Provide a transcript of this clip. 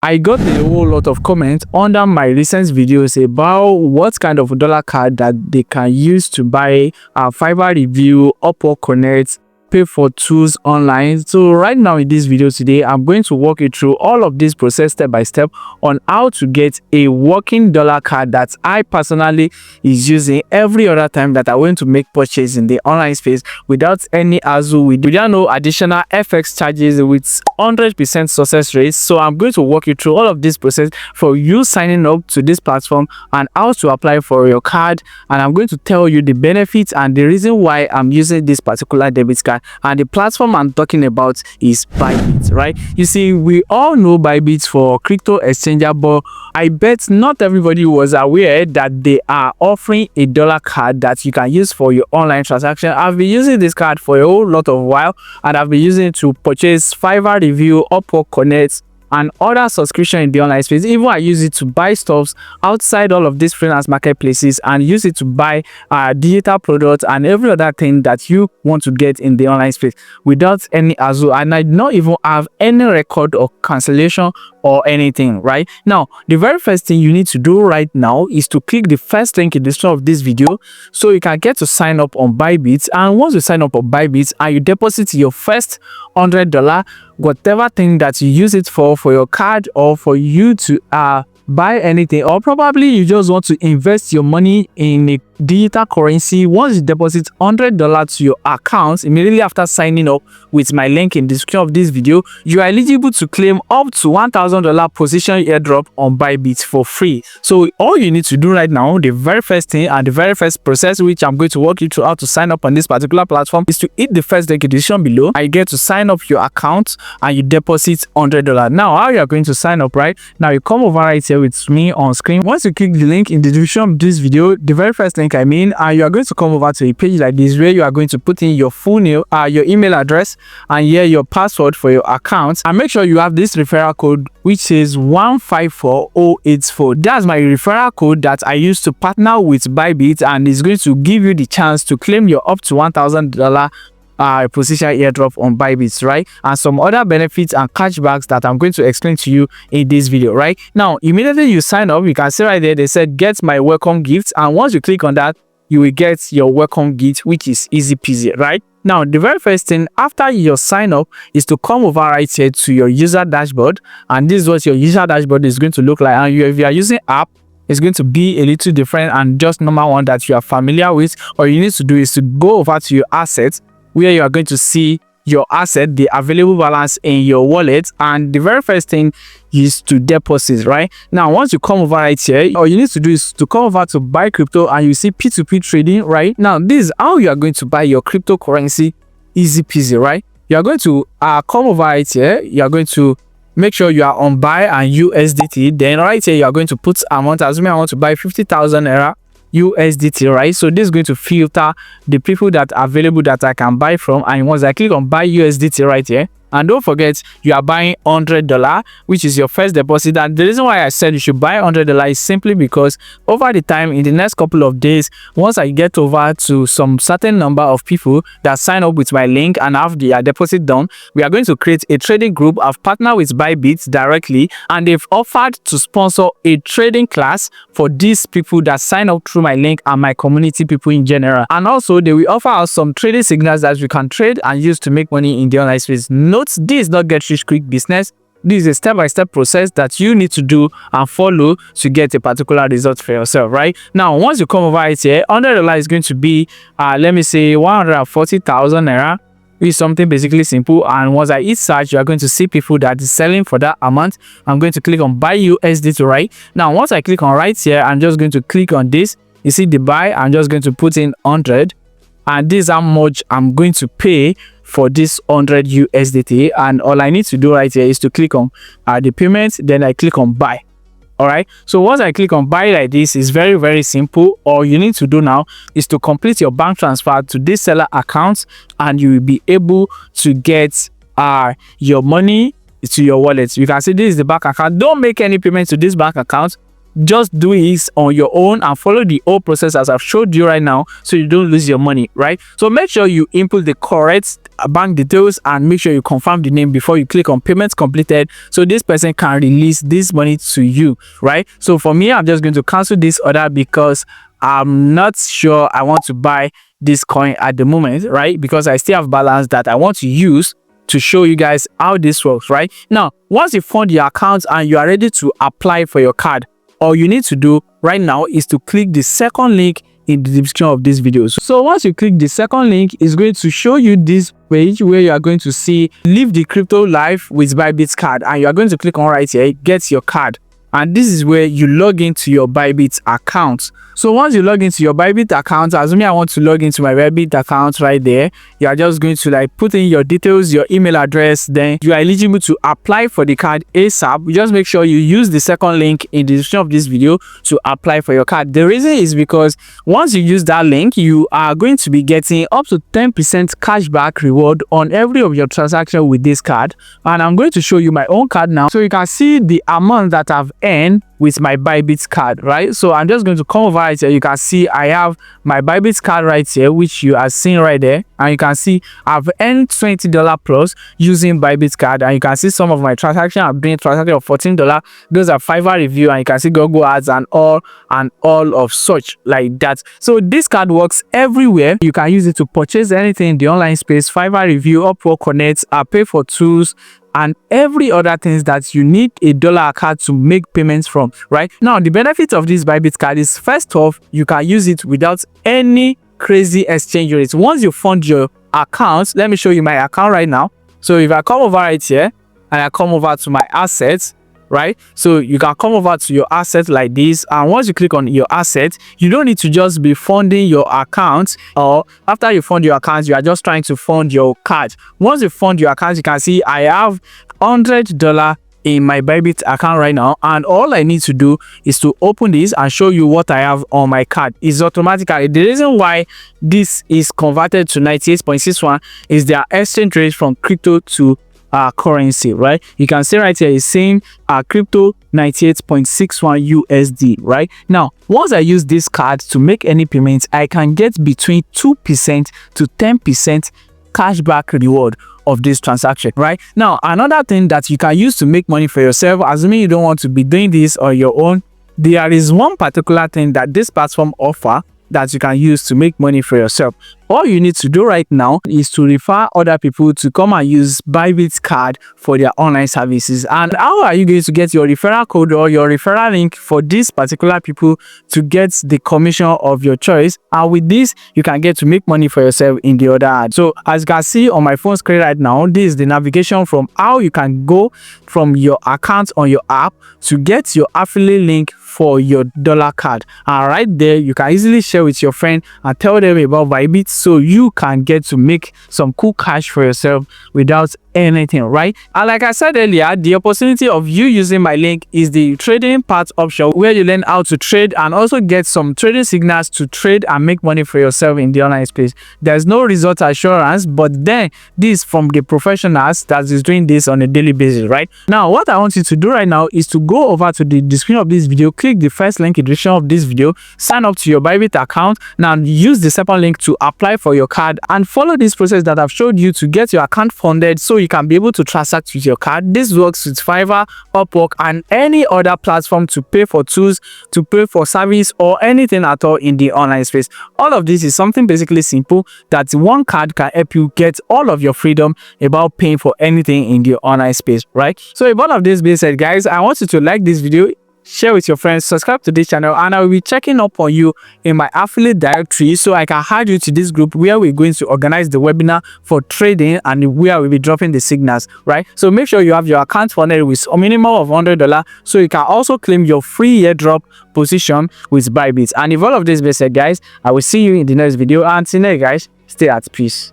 I got a whole lot of comments under my recent videos about what kind of dollar card that they can use to buy a Fiverr review, Upwork Connect, pay for tools online. So right now in this video today, I'm going to walk you through all of this process step by step on how to get a working dollar card that I personally is using every other time that I want to make purchase in the online space without any hassle, without no additional FX charges, with 100% success rate. So I'm going to walk you through all of this process for you signing up to this platform and how to apply for your card, and I'm going to tell you the benefits and the reason why I'm using this particular debit card. And the platform I'm talking about is Bybit, right? You see, we all know Bybit for crypto exchanger, but I bet not everybody was aware that they are offering a dollar card that you can use for your online transaction. I've been using this card for a whole lot of while, and I've been using it to purchase Fiverr review, Upwork Connect, and other subscription in the online space. Even I use it to buy stuffs outside all of these freelance marketplaces, and use it to buy digital products and every other thing that you want to get in the online space without any hassle. And I do not even have any record of cancellation or anything. Right now, the very first thing you need to do right now is to click the first link in the description of this video so you can get to sign up on Bybit. And once you sign up on Bybit and you deposit your first $100, whatever thing that you use it for your card, or for you to buy anything, or probably you just want to invest your money in a digital currency. Once you deposit $100 to your account immediately after signing up with my link in the description of this video, you are eligible to claim up to $1,000 position airdrop on Bybit for free. So all you need to do right now, the very first thing and the very first process which I'm going to walk you through how to sign up on this particular platform, is to hit the first link in the description below. I get to sign up your account and you deposit $100. Now how you are going to sign up? Right now, you come over right here with me on screen. Once you click the link in the description of this video, the very first link and you are going to come over to a page like this where you are going to put in your full name, your email address, and here your password for your account. And make sure you have this referral code which says 154084. That's my referral code that I use to partner with Bybit, and is going to give you the chance to claim your up to $1,000 position airdrop on Bybit, right? And some other benefits and cashbacks that I'm going to explain to you in this video. Right now, immediately you sign up, you can see right there they said get my welcome gift, and once you click on that, you will get your welcome gift, which is easy peasy. Right now, the very first thing after your sign up is to come over right here to your user dashboard, and this is what your user dashboard is going to look like. And if you are using app, it's going to be a little different and just normal one that you are familiar with. All you need to do is to go over to your assets, where you are going to see your asset, the available balance in your wallet, and the very first thing is to deposit. Right now, once you come over right here, all you need to do is to come over to buy crypto, and you see P2P trading. Right now, this is how you are going to buy your cryptocurrency, easy peasy. Right, you are going to come over right here, you are going to make sure you are on buy and USDT. Then right here you are going to put amount. Assuming I want to buy 50,000 naira USDT, right? So this is going to filter the people that are available that I can buy from. And once I click on buy USDT right here, and don't forget you are buying $100, which is your first deposit. And the reason why I said you should buy $100 is simply because over the time, in the next couple of days, once I get over to some certain number of people that sign up with my link and have their deposit done, we are going to create a trading group. I've partnered with Bybit directly, and they've offered to sponsor a trading class for these people that sign up through my link and my community people in general. And also they will offer us some trading signals that we can trade and use to make money in the online space. Note, this is not get rich quick business. This is a step-by-step process that you need to do and follow to get a particular result for yourself. Right now, once you come over right here, $100 is going to be let me say 140,000 naira, which is something basically simple. And once I hit search, you are going to see people that is selling for that amount. I'm going to click on buy USDT. Right now, once I click on right here, I'm just going to click on this. You see the buy, I'm just going to put in 100, and this is how much I'm going to pay for this 100 USDT. And all I need to do right here is to click on the payment, then I click on buy. All right, so once I click on buy like this, is very simple. All you need to do now is to complete your bank transfer to this seller account, and you will be able to get your money to your wallet. You can see this is the bank account. Don't make any payment to this bank account just do it on your own and follow the whole process as I've showed you right now, so you don't lose your money, right? So make sure you input the correct bank details and make sure you confirm the name before you click on payments completed, so this person can release this money to you, right? So for me, I'm just going to cancel this order because I'm not sure I want to buy this coin at the moment, right? Because I still have balance that I want to use to show you guys how this works. Right now, once you fund your account and you are ready to apply for your card, all you need to do right now is to click the second link in the description of this video. So once you click the second link, it's going to show you this page where you are going to see live the crypto life with Bybit Card, and you are going to click on right here, get your card, and this is where you log into your Bybit account. So once you log into your Bybit account, assuming I want to log into my Bybit account right there, you are just going to like put in your details, your email address, then you are eligible to apply for the card ASAP. You just make sure you use the second link in the description of this video to apply for your card. The reason is because once you use that link, you are going to be getting up to 10% cashback reward on every of your transaction with this card. And I'm going to show you my own card now, so you can see the amount that I've earned with my Bybit card, right? So I'm just going to come over right here. You can see I have my Bybit card right here, which you are seeing right there, and you can see I've earned $20 plus using Bybit card, and you can see some of my transactions. I've been transaction of $14. Those are Fiverr review, and you can see Google ads and all of such like that. So this card works everywhere. You can use it to purchase anything in the online space: Fiverr review, Upwork Connect, pay for tools, and every other things that you need a dollar card to make payments from. Right now, the benefit of this Bybit card is, first off, you can use it without any crazy exchange rates. Once you fund your account, let me show you my account right now. So if I come over right here and I come over to my assets, right, so you can come over to your asset like this, and once you click on your asset, you don't need to just be funding your account, or after you fund your account, you are just trying to fund your card. Once you fund your account, you can see I have $100 in my Bybit account right now, and all I need to do is to open this and show you what I have on my card. It's automatically. The reason why this is converted to 98.61 is their exchange rate from crypto to currency, right? You can see right here is saying crypto 98.61 USD. Right now, once I use this card to make any payments, I can get between 2% to 10% cashback reward of this transaction. Right now, another thing that you can use to make money for yourself, assuming you don't want to be doing this on your own, there is one particular thing that this platform offer that you can use to make money for yourself. All you need to do right now is to refer other people to come and use Bybit card for their online services. And how are you going to get your referral code or your referral link for these particular people to get the commission of your choice? And with this, you can get to make money for yourself in the other ad. So as you can see on my phone screen right now, this is the navigation from how you can go from your account on your app to get your affiliate link for your dollar card. And right there, you can easily share with your friend and tell them about Bybit, so you can get to make some cool cash for yourself without anything, right? And like I said earlier, the opportunity of you using my link is the trading part option, where you learn how to trade and also get some trading signals to trade and make money for yourself in the online space. There's no result assurance, but then this from the professionals that is doing this on a daily basis. Right now, what I want you to do right now is to go over to the description of this video, click the first link in the description of this video, sign up to your Bybit account. Now use the second link to apply for your card and follow this process that I've showed you to get your account funded, so you can be able to transact with your card. This works with Fiverr, Upwork, and any other platform to pay for tools, to pay for service, or anything at all in the online space. All of this is something basically simple that one card can help you get all of your freedom about paying for anything in the online space, right? So if all of this being said, guys, I want you to like this video, share with your friends, subscribe to this channel, and I will be checking up on you in my affiliate directory so I can add you to this group where we're going to organize the webinar for trading and where we'll be dropping the signals, right? So make sure you have your account funded with a minimum of $100 so you can also claim your free airdrop position with Bybit. And if all of this being said, guys, I will see you in the next video. Until then, guys, stay at peace.